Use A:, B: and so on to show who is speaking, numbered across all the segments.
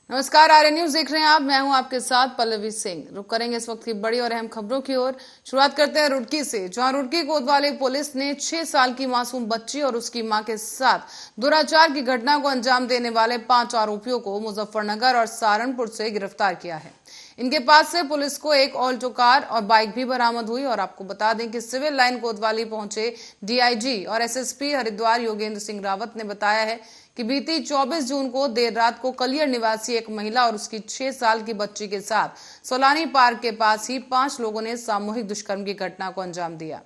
A: नमस्कार, आर्य न्यूज देख रहे हैं आप। मैं हूं आपके साथ पल्लवी सिंह। रुक करेंगे इस वक्त की बड़ी और अहम खबरों की ओर। शुरुआत करते हैं रुड़की से, जहां रुड़की कोतवाली पुलिस ने 6 साल की मासूम बच्ची और उसकी मां के साथ दुराचार की घटना को अंजाम देने वाले 5 आरोपियों को मुजफ्फरनगर और सहारनपुर से गिरफ्तार किया है। इनके पास से पुलिस को एक ऑल्टो कार और बाइक भी बरामद हुई। और आपको बता दें कि सिविल लाइन कोतवाली पहुंचे डीआईजी और एसएसपी हरिद्वार योगेंद्र सिंह रावत ने बताया है कि बीती 24 जून को देर रात को कलियर निवासी एक महिला और उसकी 6 साल की बच्ची के साथ सोलानी पार्क के पास ही 5 लोगों ने सामूहिक दुष्कर्म की घटना को अंजाम दिया।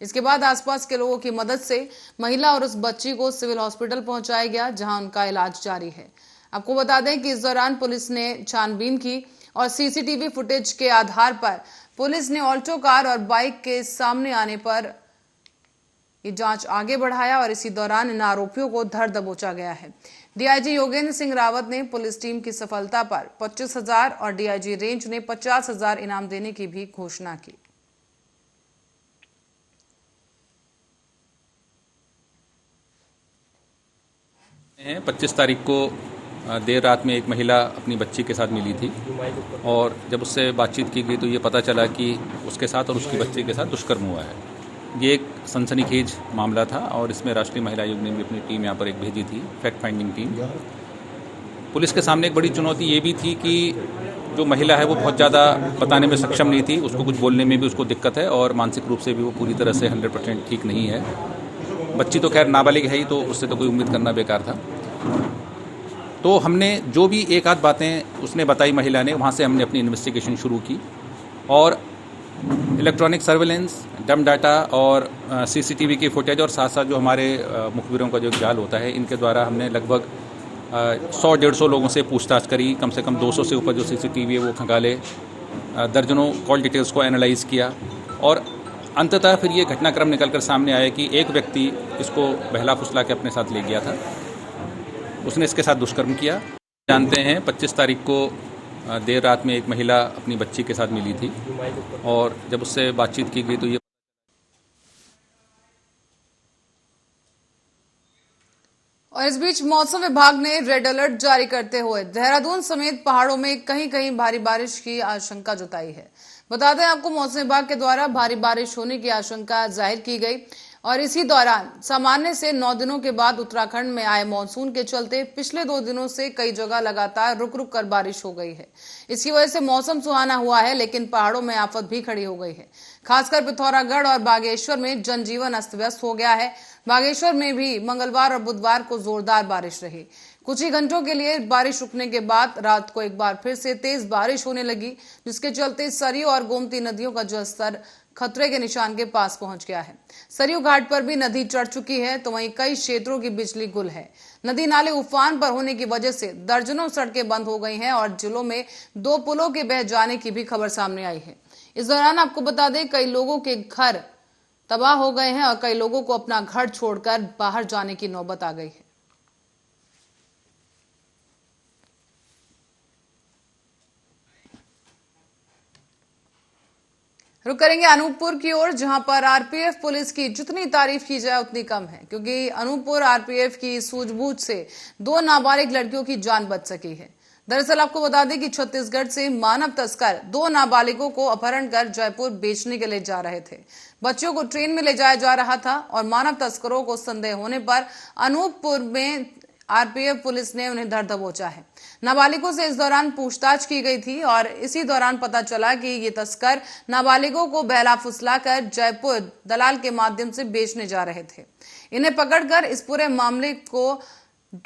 A: इसके बाद आसपास के लोगों की मदद से महिला और उस बच्ची को सिविल हॉस्पिटल पहुंचाया गया, जहां उनका इलाज जारी है। आपको बता दें कि इस दौरान पुलिस ने छानबीन की और सीसीटीवी फुटेज के आधार पर पुलिस ने ऑल्टो कार और बाइक के सामने आने पर ये जांच आगे बढ़ाया और इसी दौरान इन आरोपियों को धर दबोचा गया है। डीआईजी योगेंद्र सिंह रावत ने पुलिस टीम की सफलता पर 25,000 और डीआईजी रेंज ने 50,000 इनाम देने की भी घोषणा की।
B: 25 तारीख को देर रात में एक महिला अपनी बच्ची के साथ मिली थी और जब उससे बातचीत की गई तो ये पता चला कि उसके साथ और उसकी बच्ची के साथ दुष्कर्म हुआ है। ये एक सनसनीखेज मामला था और इसमें राष्ट्रीय महिला आयोग ने भी अपनी टीम यहाँ पर एक भेजी थी, फैक्ट फाइंडिंग टीम। पुलिस के सामने एक बड़ी चुनौती ये भी थी कि जो महिला है वो बहुत ज़्यादा बताने में सक्षम नहीं थी, उसको कुछ बोलने में भी उसको दिक्कत है और मानसिक रूप से भी वो पूरी तरह से 100% ठीक नहीं है। बच्ची तो खैर नाबालिग है ही, तो उससे तो कोई उम्मीद करना बेकार था। तो हमने जो भी एक आध बातें उसने बताई महिला ने, वहाँ से हमने अपनी इन्वेस्टिगेशन शुरू की और इलेक्ट्रॉनिक सर्वेलेंस, डम डाटा और सीसीटीवी की फुटेज और साथ साथ जो हमारे मुखबिरों का जो जाल होता है, इनके द्वारा हमने लगभग 100-150 लोगों से पूछताछ करी। कम से कम 200 से ऊपर जो सीसीटीवी है वो खंगाले, दर्जनों कॉल डिटेल्स को एनालाइज किया और अंततः फिर ये घटनाक्रम निकलकर सामने आया कि एक व्यक्ति इसको बहला फुसला के अपने साथ ले गया था, उसने इसके साथ दुष्कर्म किया। जानते हैं 25 तारीख को देर रात में एक महिला अपनी बच्ची के साथ मिली थी और जब उससे बातचीत की गई तो ये
A: और इस बीच मौसम विभाग ने रेड अलर्ट जारी करते हुए देहरादून समेत पहाड़ों में कहीं कहीं भारी बारिश की आशंका जताई है। बता दें आपको, मौसम विभाग के द्वारा भारी बारिश होने की आशंका जाहिर की गई और इसी दौरान सामान्य से 9 दिनों के बाद उत्तराखंड में आए मानसून के चलते पिछले 2 दिनों से कई जगह लगातार रुक रुक कर बारिश हो गई है। इसकी वजह से मौसम सुहाना हुआ है, लेकिन पहाड़ों में आफत भी खड़ी हो गई है। खासकर पिथौरागढ़ और बागेश्वर में जनजीवन अस्त व्यस्त हो गया है। बागेश्वर में भी मंगलवार और बुधवार को जोरदार बारिश रही। कुछ ही घंटों के लिए बारिश रुकने के बाद रात को एक बार फिर से तेज बारिश होने लगी, जिसके चलते सरयू और गोमती नदियों का जलस्तर खतरे के निशान के पास पहुंच गया है। सरयू घाट पर भी नदी चढ़ चुकी है, तो वहीं कई क्षेत्रों की बिजली गुल है। नदी नाले उफान पर होने की वजह से दर्जनों सड़कें बंद हो गई हैं और जिलों में 2 पुलों के बह जाने की भी खबर सामने आई है। इस दौरान आपको बता दें, कई लोगों के घर तबाह हो गए हैं और कई लोगों को अपना घर छोड़कर बाहर जाने की नौबत आ गई है। रुक करेंगे अनूपपुर की ओर, जहां पर आरपीएफ पुलिस की जितनी तारीफ की जाए उतनी कम है, क्योंकि अनूपपुर आरपीएफ की सूझबूझ से 2 नाबालिग लड़कियों की जान बच सकी है। दरअसल आपको बता दें कि छत्तीसगढ़ से मानव तस्कर 2 नाबालिगों को अपहरण कर जयपुर बेचने के लिए जा रहे थे। बच्चों को ट्रेन में ले जाया जा रहा था और मानव तस्करों को संदेह होने पर अनूपपुर में आरपीएफ पुलिस ने उन्हें धर दबोचा है। नाबालिगों से इस दौरान पूछताछ की गई थी और इसी दौरान पता चला कि ये तस्कर नाबालिगों को बहला फुसलाकर जयपुर दलाल के माध्यम से बेचने जा रहे थे। इन्हें पकड़कर इस पूरे मामले को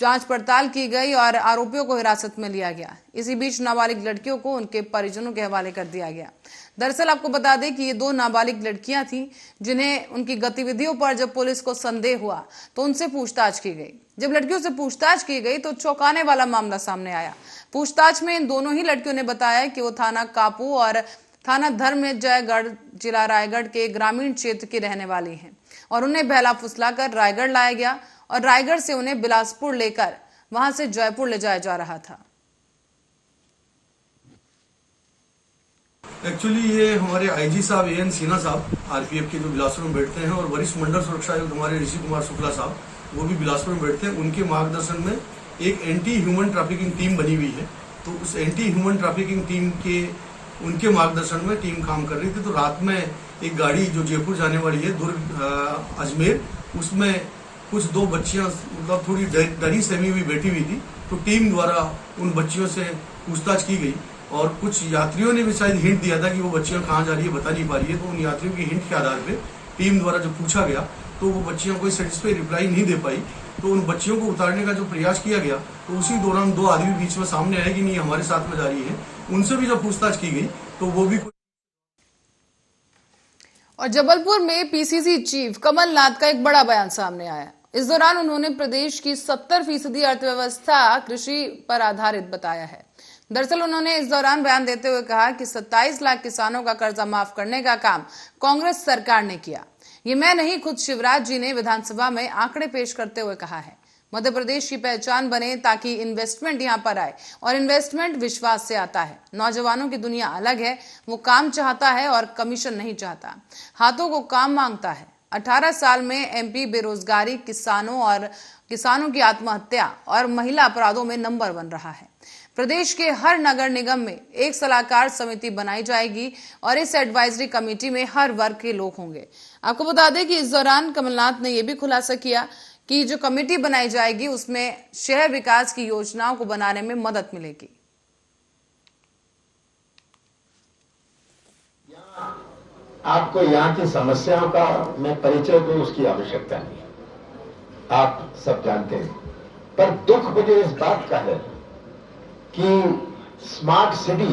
A: जांच पड़ताल की गई और आरोपियों को हिरासत में लिया गया। इसी बीच नाबालिग लड़कियों को उनके परिजनों के हवाले कर दिया गया। दरअसल आपको बता दें कि ये 2 नाबालिग लड़कियां थीं, जिन्हें उनकी गतिविधियों पर जब पुलिस को संदेह हुआ तो उनसे पूछताछ की गई। जब लड़कियों से पूछताछ की गई तो चौंकाने वाला मामला सामने आया। पूछताछ में इन दोनों ही लड़कियों ने बताया कि वो थाना कापू और थाना धर्मजयगढ़, जिला रायगढ़ के ग्रामीण क्षेत्र की रहने वाली हैं और उन्हें बहला फुसलाकर रायगढ़ लाया गया और रायगढ़ से उन्हें बिलासपुर लेकर वहां से जयपुर ले जाया जा रहा था।
C: एक्चुअली ये हमारे आईजी साहब एएन सिन्हा साहब आरपीएफ के जो बिलासपुर में बैठते हैं और वरिष्ठ मंडल सुरक्षा आयुक्त हमारे ऋषि कुमार शुक्ला साहब, वो भी बिलासपुर में बैठते हैं। उनके मार्गदर्शन में एक एंटी ह्यूमन ट्रैफिकिंग टीम बनी हुई है तो उस एंटी ह्यूमन ट्रैफिकिंग टीम के उनके मार्गदर्शन में टीम काम कर रही थी। तो रात में एक गाड़ी जो जयपुर जाने वाली है दुर्ग अजमेर, उसमें कुछ 2 बच्चियां मतलब थोड़ी डरी सहमी हुई बैठी हुई थी। तो टीम द्वारा उन बच्चियों से पूछताछ की गई और कुछ यात्रियों ने भी शायद हिंट दिया था कि वो बच्चियां कहाँ जा रही है, बता नहीं पा रही है। तो उन यात्रियों के हिंट के आधार पे टीम द्वारा जब पूछा गया तो वो बच्चियां कोई सेटिस्फाई रिप्लाई नहीं दे पाई। तो उन बच्चियों को उतारने का जो प्रयास किया गया तो उसी दौरान 2 आदमी बीच में सामने आए कि नहीं हमारे साथ में जा रही है। उनसे भी जब पूछताछ की गई तो वो भी।
A: और जबलपुर में पीसीसी चीफ कमलनाथ का एक बड़ा बयान सामने आया। इस दौरान उन्होंने प्रदेश की 70% अर्थव्यवस्था कृषि पर आधारित बताया है। दरअसल उन्होंने इस दौरान बयान देते हुए कहा कि 27 लाख किसानों का कर्जा माफ करने का काम कांग्रेस सरकार ने किया। ये मैं नहीं, खुद शिवराज जी ने विधानसभा में आंकड़े पेश करते हुए कहा है। मध्य प्रदेश की पहचान बने ताकि इन्वेस्टमेंट यहां पर आए, और इन्वेस्टमेंट विश्वास से आता है। नौजवानों की दुनिया अलग है, वो काम चाहता है और कमीशन नहीं चाहता, हाथों को काम मांगता है। 18 साल में एमपी बेरोजगारी, किसानों की आत्महत्या और महिला अपराधों में नंबर 1 रहा है। प्रदेश के हर नगर निगम में एक सलाहकार समिति बनाई जाएगी और इस एडवाइजरी कमेटी में हर वर्ग के लोग होंगे। आपको बता दें कि इस दौरान कमलनाथ ने यह भी खुलासा किया कि जो कमेटी बनाई जाएगी उसमें शहर विकास की योजनाओं को बनाने में मदद मिलेगी।
D: आपको यहाँ की समस्याओं का मैं परिचय दूं उसकी आवश्यकता नहीं, आप सब जानते हैं। पर दुख मुझे इस बात का है कि स्मार्ट सिटी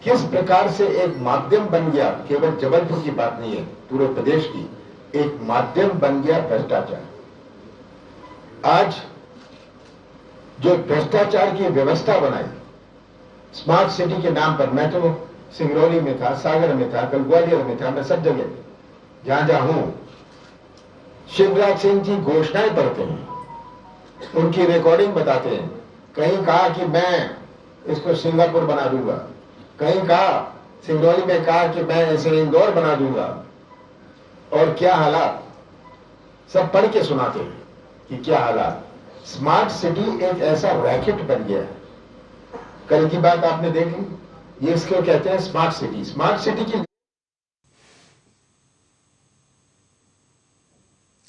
D: किस प्रकार से एक माध्यम बन गया, केवल जबलपुर की बात नहीं है, पूरे प्रदेश की एक माध्यम बन गया भ्रष्टाचार। आज जो भ्रष्टाचार की व्यवस्था बनाई स्मार्ट सिटी के नाम पर, मैं तो सिंगरौली में था, सागर में था, कल ग्वालियर में था, मैं सब जगह जहां जहां हूं, शिवराज सिंह जी घोषणाएं करते हैं, उनकी रिकॉर्डिंग बताते हैं। कहीं कहा कि मैं इसको सिंगापुर बना दूंगा, कहीं कहा सिंगरौली में कहा कि मैं इसे इंदौर बना दूंगा, और क्या हालात सब पढ़ के सुनाते हैं कि क्या हालात। स्मार्ट सिटी एक ऐसा रैकेट बन गया है। कल की बात आपने देखी, ये इसको कहते हैं स्मार्ट सिटी। स्मार्ट सिटी की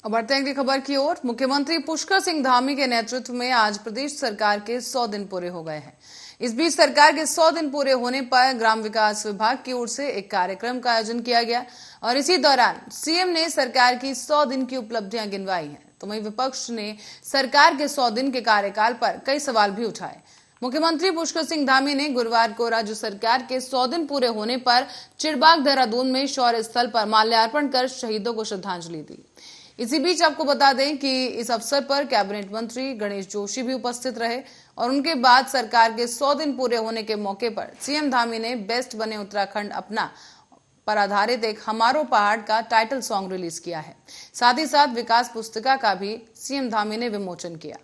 A: अब बढ़ते हैं अगली खबर की ओर। मुख्यमंत्री पुष्कर सिंह धामी के नेतृत्व में आज प्रदेश सरकार के 100 दिन पूरे हो गए हैं। इस बीच सरकार के 100 दिन पूरे होने पर ग्राम विकास विभाग की ओर से एक कार्यक्रम का आयोजन किया गया और इसी दौरान सीएम ने सरकार की 100 दिन की उपलब्धियां गिनवाई हैं। तो वहीं विपक्ष ने सरकार के 100 दिन के कार्यकाल पर कई सवाल भी उठाए। मुख्यमंत्री पुष्कर सिंह धामी ने गुरुवार को राज्य सरकार के 100 दिन पूरे होने पर चिड़बाग देहरादून में शौर्य स्थल पर माल्यार्पण कर शहीदों को श्रद्धांजलि दी। इसी बीच आपको बता दें कि इस अवसर पर कैबिनेट मंत्री गणेश जोशी भी उपस्थित रहे और उनके बाद सरकार के 100 दिन पूरे होने के मौके पर सीएम धामी ने बेस्ट बने उत्तराखंड अपना पर आधारित एक हमारो पहाड़ का टाइटल सॉन्ग रिलीज किया है। साथ ही साथ विकास पुस्तिका का भी सीएम धामी ने विमोचन किया।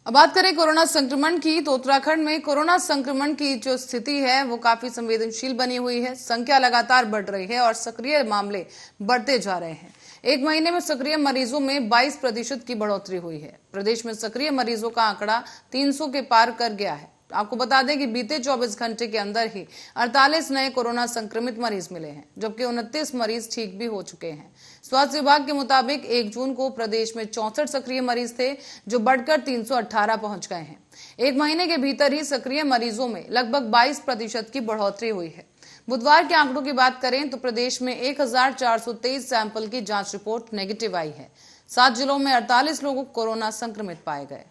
A: अब बात करें कोरोना संक्रमण की, तो उत्तराखंड में कोरोना संक्रमण की जो स्थिति है वो काफी संवेदनशील बनी हुई है। संख्या लगातार बढ़ रही है और सक्रिय मामले बढ़ते जा रहे हैं। एक महीने में सक्रिय मरीजों में 22% की बढ़ोतरी हुई है। प्रदेश में सक्रिय मरीजों का आंकड़ा 300 के पार कर गया है। आपको बता दें कि बीते 24 घंटे के अंदर ही 48 नए कोरोना संक्रमित मरीज मिले हैं, जबकि 29 मरीज ठीक भी हो चुके हैं। स्वास्थ्य विभाग के मुताबिक 1 जून को प्रदेश में 64 सक्रिय मरीज थे, जो बढ़कर 318 पहुंच गए हैं। एक महीने के भीतर ही सक्रिय मरीजों में लगभग 22% की बढ़ोतरी हुई है। बुधवार के आंकड़ों की बात करें तो प्रदेश में 1423 सैंपल की जांच रिपोर्ट नेगेटिव आई है। 7 जिलों में 48 लोग कोरोना संक्रमित पाए गए।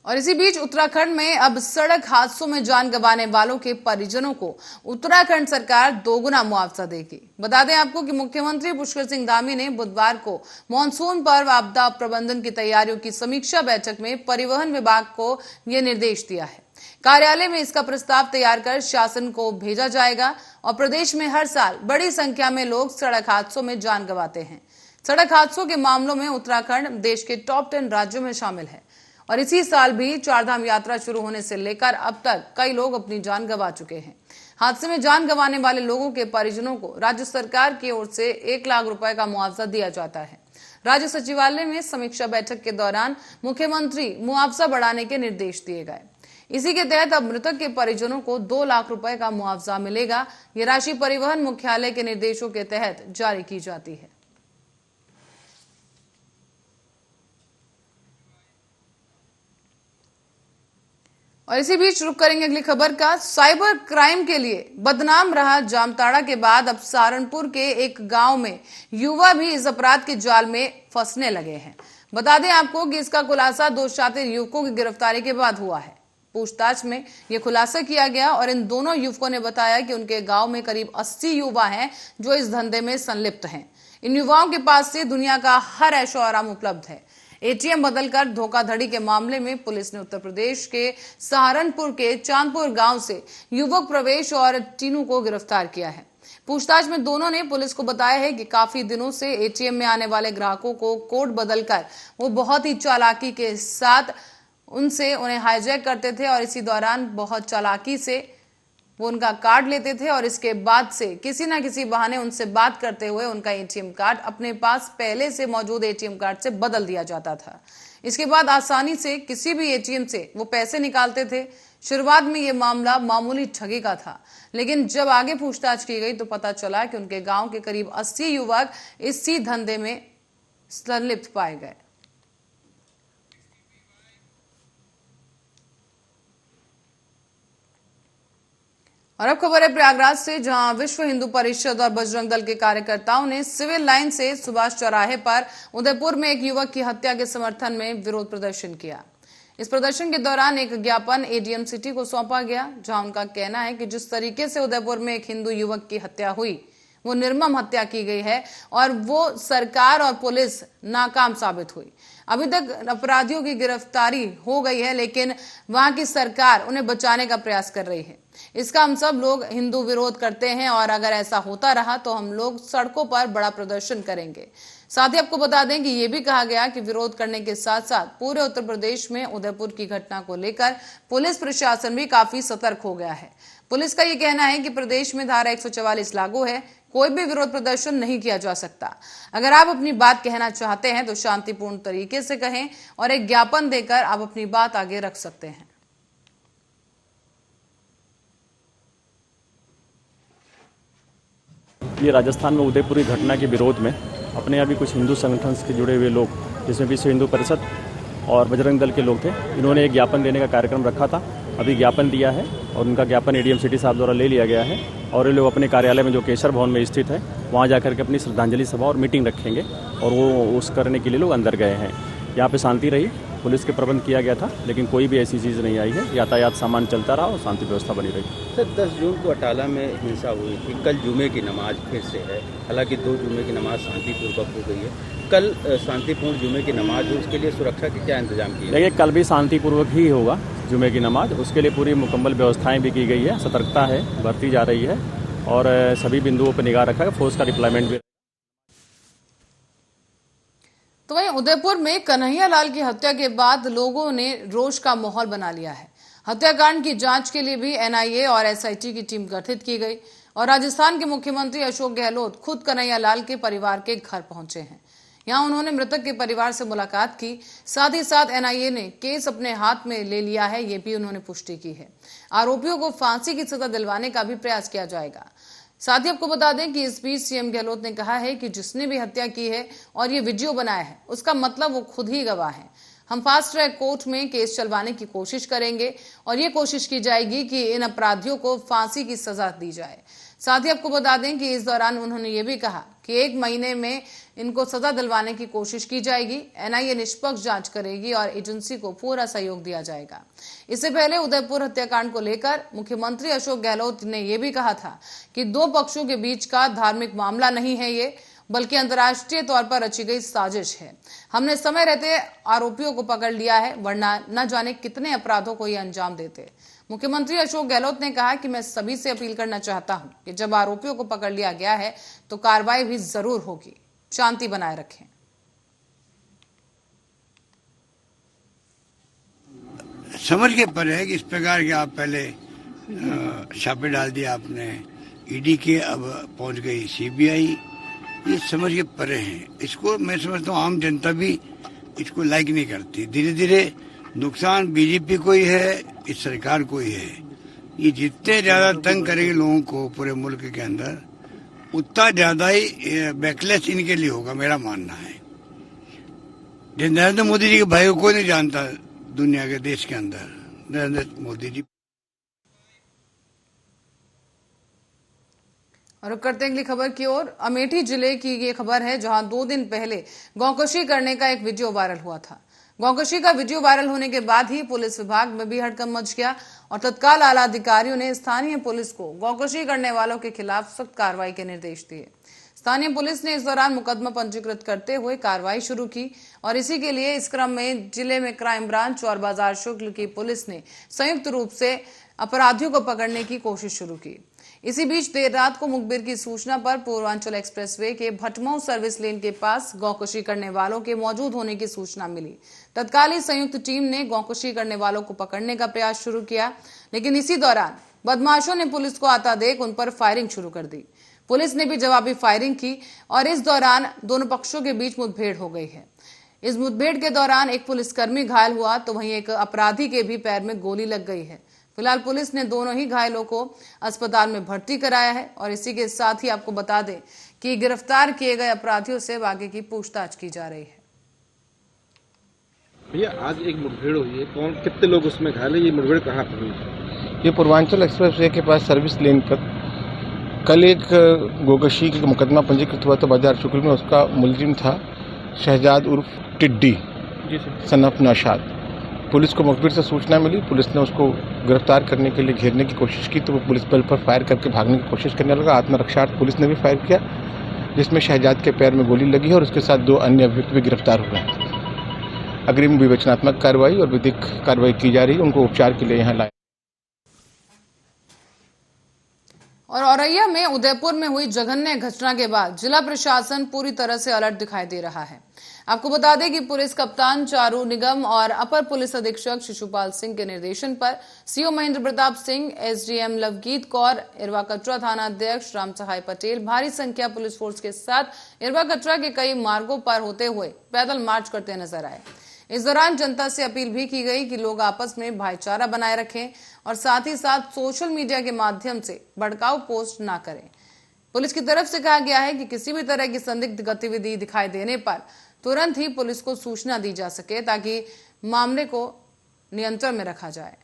A: और इसी बीच उत्तराखंड में अब सड़क हादसों में जान गंवाने वालों के परिजनों को उत्तराखंड सरकार दोगुना मुआवजा देगी। बता दें आपको कि मुख्यमंत्री पुष्कर सिंह धामी ने बुधवार को मानसून पर्व आपदा प्रबंधन की तैयारियों की समीक्षा बैठक में परिवहन विभाग को यह निर्देश दिया है। कार्यालय में इसका प्रस्ताव तैयार कर शासन को भेजा जाएगा और प्रदेश में हर साल बड़ी संख्या में लोग सड़क हादसों में जान गंवाते हैं। सड़क हादसों के मामलों में उत्तराखंड देश के टॉप 10 राज्यों में शामिल है और इसी साल भी चारधाम यात्रा शुरू होने से लेकर अब तक कई लोग अपनी जान गंवा चुके हैं। हादसे में जान गंवाने वाले लोगों के परिजनों को राज्य सरकार की ओर से 1 लाख रुपए का मुआवजा दिया जाता है। राज्य सचिवालय में समीक्षा बैठक के दौरान मुख्यमंत्री मुआवजा बढ़ाने के निर्देश दिए गए। इसी के तहत अब मृतक के परिजनों को 2 लाख रुपए का मुआवजा मिलेगा। ये राशि परिवहन मुख्यालय के निर्देशों के तहत जारी की जाती है। और इसी बीच रुक करेंगे अगली खबर का। साइबर क्राइम के लिए बदनाम रहा जामताड़ा के बाद अब सहारनपुर के एक गांव में युवा भी इस अपराध के जाल में फंसने लगे हैं। बता दें आपको कि इसका खुलासा 2 शातिर युवकों की गिरफ्तारी के बाद हुआ है। पूछताछ में यह खुलासा किया गया और इन दोनों युवकों ने बताया कि उनके गांव में करीब 80 युवा हैं जो इस धंधे में संलिप्त हैं। इन युवाओं के पास से दुनिया का हर ऐशो आराम उपलब्ध है। एटीएम बदलकर धोखाधड़ी के मामले में पुलिस ने उत्तर प्रदेश के सहारनपुर के चांदपुर गांव से युवक प्रवेश और टीनू को गिरफ्तार किया है। पूछताछ में दोनों ने पुलिस को बताया है कि काफी दिनों से एटीएम में आने वाले ग्राहकों को कोड बदलकर वो बहुत ही चालाकी के साथ उन्हें हाईजैक करते थे और इसी दौरान बहुत चालाकी से वो उनका कार्ड लेते थे और इसके बाद से किसी ना किसी बहाने उनसे बात करते हुए उनका एटीएम कार्ड अपने पास पहले से मौजूद एटीएम कार्ड से बदल दिया जाता था। इसके बाद आसानी से किसी भी एटीएम से वो पैसे निकालते थे। शुरुआत में ये मामला मामूली ठगी का था, लेकिन जब आगे पूछताछ की गई तो पता चला कि उनके गांव के करीब 80 युवक इसी धंधे में संलिप्त पाए गए। और अब खबर है प्रयागराज से, जहां विश्व हिंदू परिषद और बजरंग दल के कार्यकर्ताओं ने सिविल लाइन से सुभाष चौराहे पर उदयपुर में एक युवक की हत्या के समर्थन में विरोध प्रदर्शन किया। इस प्रदर्शन के दौरान एक ज्ञापन एडीएम सिटी को सौंपा गया, जहां उनका कहना है कि जिस तरीके से उदयपुर में एक हिंदू युवक की हत्या हुई वो निर्मम हत्या की गई है और वो सरकार और पुलिस नाकाम साबित हुई। अभी तक अपराधियों की गिरफ्तारी हो गई है, लेकिन वहां की सरकार उन्हें बचाने का प्रयास कर रही है। इसका हम सब लोग हिंदू विरोध करते हैं और अगर ऐसा होता रहा तो हम लोग सड़कों पर बड़ा प्रदर्शन करेंगे। साथ ही आपको बता दें कि यह भी कहा गया कि विरोध करने के साथ साथ पूरे उत्तर प्रदेश में उदयपुर की घटना को लेकर पुलिस प्रशासन भी काफी सतर्क हो गया है। पुलिस का यह कहना है कि प्रदेश में धारा 144 लागू है, कोई भी विरोध प्रदर्शन नहीं किया जा सकता। अगर आप अपनी बात कहना चाहते हैं तो शांतिपूर्ण तरीके से कहें और एक ज्ञापन देकर आप अपनी बात आगे रख सकते हैं।
E: ये राजस्थान में उदयपुर की घटना के विरोध में अपने यहाँ भी कुछ हिंदू संगठन से जुड़े हुए लोग, जिसमें विश्व हिंदू परिषद और बजरंग दल के लोग थे, इन्होंने एक ज्ञापन देने का कार्यक्रम रखा था। अभी ज्ञापन दिया है और उनका ज्ञापन एडीएम सिटी साहब द्वारा ले लिया गया है और ये लोग अपने कार्यालय में जो केशर भवन में स्थित है वहाँ जाकर के अपनी श्रद्धांजलि सभा और मीटिंग रखेंगे और वो उस करने के लिए लोग अंदर गए हैं। यहाँ पे शांति रही, पुलिस के प्रबंध किया गया था, लेकिन कोई भी ऐसी चीज़ नहीं आई है। यातायात सामान चलता रहा और शांति व्यवस्था बनी रही।
F: सर, 10 जून को अटाला में हिंसा हुई थी, कल जुमे की नमाज फिर से है। हालांकि 2 जुमे की नमाज शांतिपूर्वक हो गई है। कल शांतिपूर्ण जुमे की नमाज हो, उसके लिए सुरक्षा के क्या इंतजाम किए?
E: देखिए, कल भी शांतिपूर्वक ही होगा जुमे की नमाज, उसके लिए पूरी मुकम्मल व्यवस्थाएँ भी की गई है, सतर्कता है बरती जा रही है और सभी बिंदुओं पर निगाह रखा है। फोर्स का डिप्लॉयमेंट भी।
A: तो वहीं उदयपुर में कन्हैया लाल की हत्या के बाद लोगों ने रोष का माहौल बना लिया है। हत्याकांड की जांच के लिए भी एनआईए और एसआईटी की टीम गठित की गई और राजस्थान के मुख्यमंत्री अशोक गहलोत खुद कन्हैया लाल के परिवार के घर पहुंचे हैं। यहां उन्होंने मृतक के परिवार से मुलाकात की। साथ ही साथ एनआईए ने केस अपने हाथ में ले लिया है, ये भी उन्होंने पुष्टि की है। आरोपियों को फांसी की सजा दिलवाने का भी प्रयास किया जाएगा। साथ ही आपको बता दें कि इस बीच सीएम गहलोत ने कहा है कि जिसने भी हत्या की है और ये वीडियो बनाया है उसका मतलब वो खुद ही गवाह है। हम फास्ट ट्रैक कोर्ट में केस चलवाने की कोशिश करेंगे और ये कोशिश की जाएगी कि इन अपराधियों को फांसी की सजा दी जाए। साथ ही आपको बता दें कि इस दौरान उन्होंने ये भी कहा कि 1 महीने में इनको सजा दिलवाने की कोशिश की जाएगी। एनआईए निष्पक्ष जांच करेगी और एजेंसी को पूरा सहयोग दिया जाएगा। इससे पहले उदयपुर हत्याकांड को लेकर मुख्यमंत्री अशोक गहलोत ने यह भी कहा था कि 2 पक्षों के बीच का धार्मिक मामला नहीं है ये, बल्कि अंतर्राष्ट्रीय तौर पर रची गई साजिश है। हमने समय रहते आरोपियों को पकड़ लिया है, वरना न जाने कितने अपराधों को ये अंजाम देते। मुख्यमंत्री अशोक गहलोत ने कहा कि मैं सभी से अपील करना चाहता हूं कि जब आरोपियों को पकड़ लिया गया है तो कार्रवाई भी जरूर होगी। शांति बनाए रखें।
G: समझ के पर है कि इस प्रकार के आप पहले छापे डाल दिया आपने, ईडी के अब पहुंच गई सीबीआई, ये समझ के परे हैं। इसको मैं समझता हूँ आम जनता भी इसको लाइक नहीं करती। धीरे धीरे नुकसान बीजेपी को ही है, इस सरकार को ही है। ये जितने ज्यादा तंग करेंगे लोगों को पूरे मुल्क के अंदर, उतना ज्यादा ही बैकलेस इनके लिए होगा, मेरा मानना है। नरेंद्र मोदी जी के भाई को कोई नहीं जानता दुनिया के देश के अंदर, नरेंद्र मोदी जी।
A: और अब करते हैं अगली खबर की ओर। अमेठी जिले की ये खबर है, जहां 2 दिन पहले गौकशी करने का एक वीडियो वायरल हुआ था। गौकशी का वीडियो वायरल होने के बाद ही पुलिस विभाग में भी हड़कंप मच गया और तत्काल आला अधिकारियों ने स्थानीय पुलिस को गौकशी करने वालों के खिलाफ सख्त कार्रवाई के निर्देश दिए। स्थानीय पुलिस ने इस दौरान मुकदमा पंजीकृत करते हुए कार्रवाई शुरू की और इसी के लिए इस क्रम में जिले में क्राइम ब्रांच और बाजार शुल्क की पुलिस ने संयुक्त रूप से अपराधियों को पकड़ने की कोशिश शुरू की। इसी बीच देर रात को मुखबिर की सूचना पर पूर्वांचल एक्सप्रेसवे के भटमऊ सर्विस लेन के पास गौकशी करने वालों के मौजूद होने की सूचना मिली। तत्काल ही संयुक्त टीम ने गौकशी करने वालों को पकड़ने का प्रयास शुरू किया, लेकिन इसी दौरान बदमाशों ने पुलिस को आता देख उन पर फायरिंग शुरू कर दी। पुलिस ने भी जवाबी फायरिंग की और इस दौरान दोनों पक्षों के बीच मुठभेड़ हो गई है। इस मुठभेड़ के दौरान एक पुलिसकर्मी घायल हुआ तो वहीं एक अपराधी के भी पैर में गोली लग गई है। फिलहाल पुलिस ने दोनों ही घायलों को अस्पताल में भर्ती कराया है और इसी के साथ ही आपको बता दें कि गिरफ्तार किए गए अपराधियों से आगे की पूछताछ की जा रही है।
H: भैया आज एक मुठभेड़ हुई है, कौन कितने लोग उसमें घायल है? ये मुठभेड़ कहाँ पर हुई?
I: ये पूर्वांचल एक्सप्रेसवे के पास सर्विस लेन पर कल एक गोकशी का मुकदमा पंजीकृत हुआ था बाजार शुक्ल में। उसका मुलजिम था शहजाद उर्फ टिड्डी सनफ नौशाद। पुलिस को मुखबिर से सूचना मिली, पुलिस ने उसको गिरफ्तार करने के लिए घेरने की कोशिश की तो वो पुलिस बल पर फायर करके भागने की कोशिश करने लगा। आत्मरक्षार्थ पुलिस ने भी फायर किया, जिसमें शहजाद के पैर में गोली लगी है और उसके साथ 2 अन्य अभियुक्त भी गिरफ्तार हुए हैं। अग्रिम विवेचनात्मक कार्रवाई और विधिक कार्रवाई की जा रही है, उनको उपचार के लिए यहाँ लाया।
A: और औरैया में उदयपुर में हुई जघन्य घटना के बाद जिला प्रशासन पूरी तरह से अलर्ट दिखाई दे रहा है। आपको बता दें कि पुलिस कप्तान चारू निगम और अपर पुलिस अधीक्षक शिशुपाल सिंह के निर्देशन पर सीओ महेंद्र प्रताप सिंह, एसडीएम लवगीत कौर, इरवा कटरा थाना अध्यक्ष राम सहाय पटेल भारी संख्या पुलिस फोर्स के साथ इरवा कटरा के कई मार्गों पर होते हुए पैदल मार्च करते नजर आए। इस दौरान जनता से अपील भी की गई कि लोग आपस में भाईचारा बनाए रखें और साथ ही साथ सोशल मीडिया के माध्यम से भड़काऊ पोस्ट ना करें। पुलिस की तरफ से कहा गया है कि किसी भी तरह की संदिग्ध गतिविधि दिखाई देने पर तुरंत ही पुलिस को सूचना दी जा सके ताकि मामले को नियंत्रण में रखा जाए।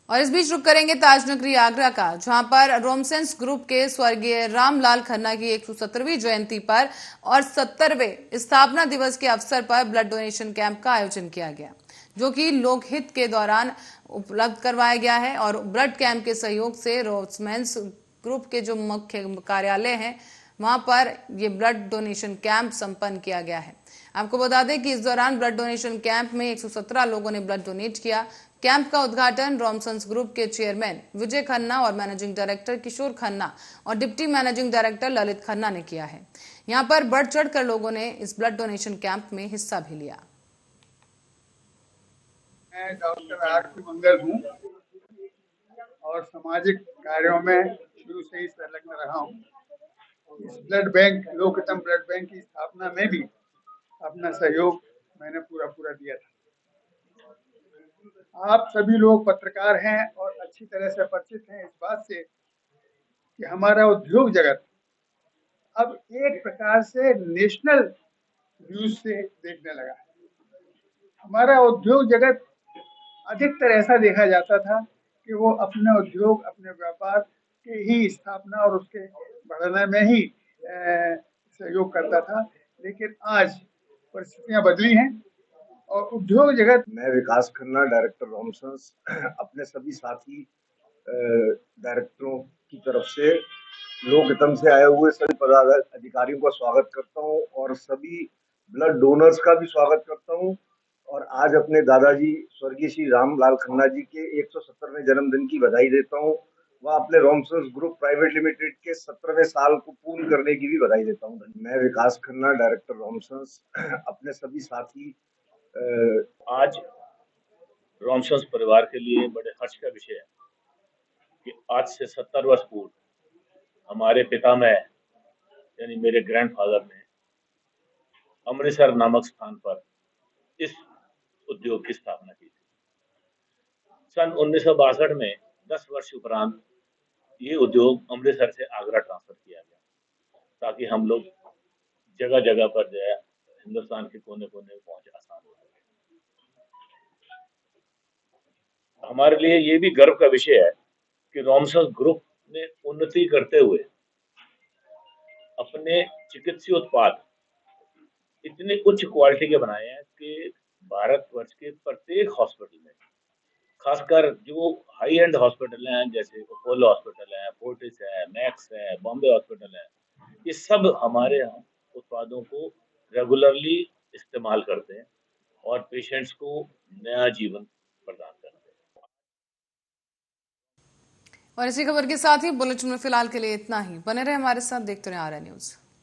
A: और इस बीच रुक करेंगे ताजनगरी आगरा का, जहां पर रोमसेंस ग्रुप के स्वर्गीय रामलाल खन्ना की 170वीं जयंती पर और 70वें स्थापना दिवस के अवसर पर ब्लड डोनेशन कैंप का आयोजन किया गया, जो कि लोकहित के दौरान उपलब्ध करवाया गया है। और ब्लड कैंप के सहयोग से रोमसेंस ग्रुप के जो मुख्य कार्यालय है वहां पर ये ब्लड डोनेशन कैंप संपन्न किया गया है। आपको बता दें कि इस दौरान ब्लड डोनेशन कैंप में 117 लोगों ने ब्लड डोनेट किया। कैंप का उद्घाटन रोमसेंस ग्रुप के चेयरमैन विजय खन्ना और मैनेजिंग डायरेक्टर किशोर खन्ना और deputy managing director Lalit Khanna ने किया है। यहां पर बढ़ चढ़कर लोगों ने इस ब्लड डोनेशन कैंप में हिस्सा भी लिया।
J: मैं डॉक्टर आर.पी. मंगल हूँ और सामाजिक कार्यों में शुरू से ही संलग्न रहा हूँ। इस ब्लड बैंक, लोकतम ब्लड बैंक की स्थापना में भी अपना सहयोग मैंने पूरा दिया था। आप सभी लोग पत्रकार हैं और अच्छी तरह से परिचित हैं इस बात से कि हमारा उद्योग जगत अब एक प्रकार से नेशनल व्यूज से देखने लगा है। हमारा उद्योग जगत अधिकतर ऐसा देखा जाता था कि वो अपने उद्योग, अपने व्यापार के ही स्थापना और उसके बढ़ाने में ही सहयोग करता था, लेकिन आज परिस्थितियां बदली हैं और उद्योग जगत।
K: मैं विकास खन्ना, डायरेक्टर रोमसेंस, अपने सभी साथी डायरेक्टरों की तरफ से लोकहितम से आए हुए सभी पदाधिकारियों का स्वागत करता हूं और सभी ब्लड डोनर्स का भी स्वागत करता हूं। और आज अपने दादाजी स्वर्गीय श्री रामलाल खन्ना जी के 170वें जन्मदिन की बधाई देता हूं। व अपने रॉमसन्स ग्रुप प्राइवेट लिमिटेड के 17वें साल को पूर्ण करने की भी बधाई देता हूँ। मैं विकास खन्ना, डायरेक्टर रॉमसन्स, अपने सभी साथी
L: आज रॉमसन्स परिवार के लिए बड़े हर्ष का विषय है कि आज से 70 वर्ष पूर्व हमारे पितामह यानी मेरे ग्रैंडफादर ने अमृतसर नामक स्थान पर इस उद्योग की स्थापना की थी। सन 1962 में 10 वर्ष उपरांत ये उद्योग अमृतसर से आगरा ट्रांसफर किया गया ताकि हम लोग जगह जगह पर जो है हिंदुस्तान के कोने कोने में पहुंच आसान हो सके। हमारे लिए ये भी गर्व का विषय है कि रॉमसन्स ग्रुप ने उन्नति करते हुए अपने चिकित्सीय उत्पाद इतने उच्च क्वालिटी के बनाए हैं कि भारतवर्ष के प्रत्येक हॉस्पिटल में, खासकर जो हाई एंड हॉस्पिटल हैं जैसे अपोलो हॉस्पिटल है, फोर्टिस है, मैक्स है, बॉम्बे हॉस्पिटल है, ये सब हमारे उत्पादों को रेगुलरली इस्तेमाल करते हैं और पेशेंट्स को नया जीवन प्रदान करते हैं।
A: और इसी खबर के साथ ही बुलेटिन में फिलहाल के लिए इतना ही। बने रहे हमारे साथ, देखते रहे आर्या न्यूज।